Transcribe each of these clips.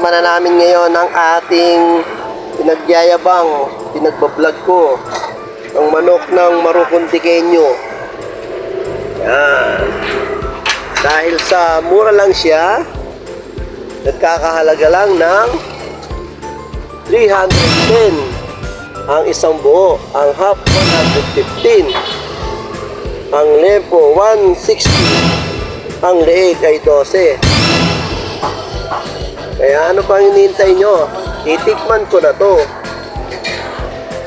Titikman na namin ngayon ang ating pinagyayabang, pinagbablog ko, ang manok ng Marukuntikenyo. Yan. Dahil sa mura lang siya, nagkakahalaga lang ng 310 ang isang buo, ang half 115, ang lepo 160, ang leeg ay 12. Kaya ano pang hinihintay nyo? Titikman ko na to.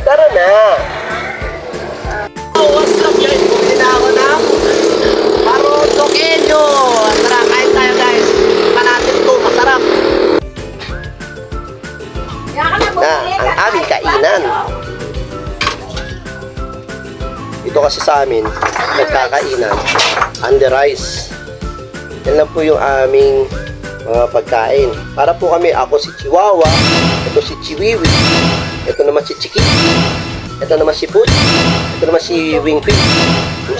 Tara na! What's up guys? Bumili na ako ng Marukuntikenyo. Tara, kain tayo guys. Panatin to, masarap. Na, ang aming kainan. Ito kasi sa amin, nagkakainan. Under rice. Yan lang po yung aming mga pagkain. Para po kami, ako si Chihuahua, ito si Chiwiwi, ito naman si Chikiti, ito naman si Put, ito naman si Wingfish.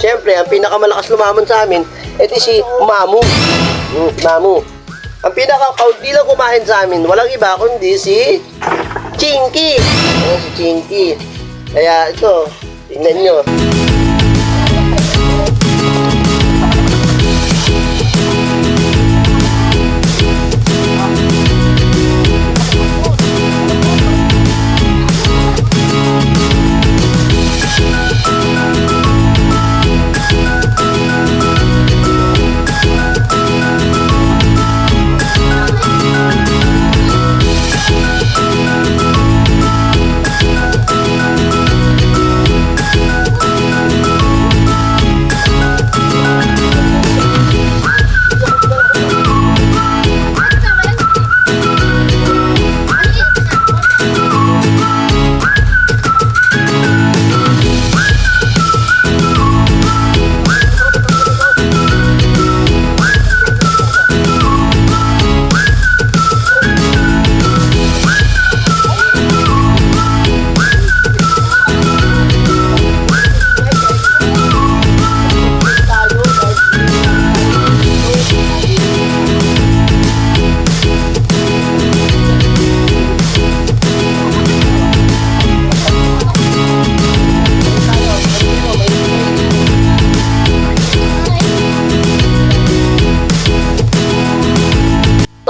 Siyempre, ang pinakamalakas lumamon sa amin, ito si Mamu. Mamu. Ang pinaka-kaunti lang kumain sa amin, walang iba kundi si Chinky. Ayan si Chinky. Kaya ito, tingnan nyo.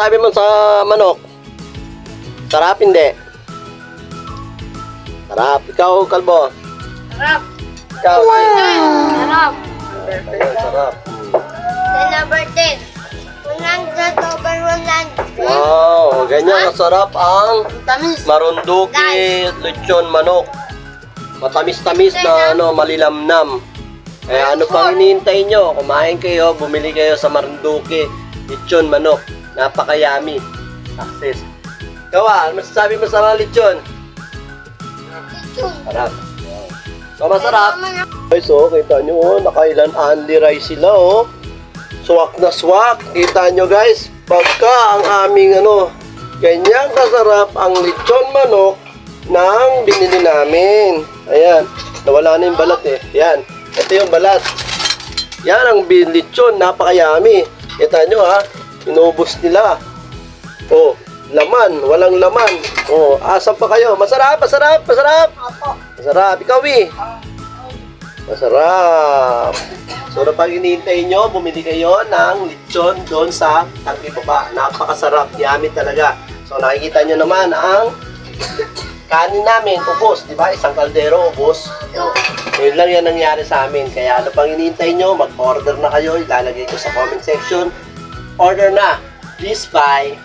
Sabi mo sa manok, sarap hindi? Sarap. Ikaw, Kalbo? Sarap. Ikaw? Sarap. Ayun, sarap. Then number 10. 100 over 100. Wow, ganyan kasarap ang Tamis. Marukunti lechon manok. Matamis-tamis na malilamnam. Kaya ano pang hinihintay nyo? Kumain kayo, bumili kayo sa Marukunti lechon manok. Napaka-yummy. Success. Ikaw ano masasabi mo sa mga lechon? Sarap. So, masarap. Guys, kita nyo, nakailan Andy rice sila, Swak na swak. Kita nyo, guys, pagka ang aming, ganyan kasarap ang lechon manok ng binili namin. Ayan, nawala na yung balat Yan, ito yung balat. Yan ang lechon, napaka-yummy. Kita nyo, inubos nila. Laman, walang laman. Asan pa kayo? Masarap, masarap, masarap. Masarap. Ikaw, masarap. So, pag hinihintay nyo, bumili kayo ng lechon doon sa tangki baba. Napakasarap. Yummy talaga. So, nakikita nyo naman ang kanin namin. Ubos, di ba? Isang kaldero, ubos. Yun lang yan nangyari sa amin. Kaya ano pang hinihintay nyo, mag-order na kayo. Ilalagay ko sa comment section. Order na. Please buy.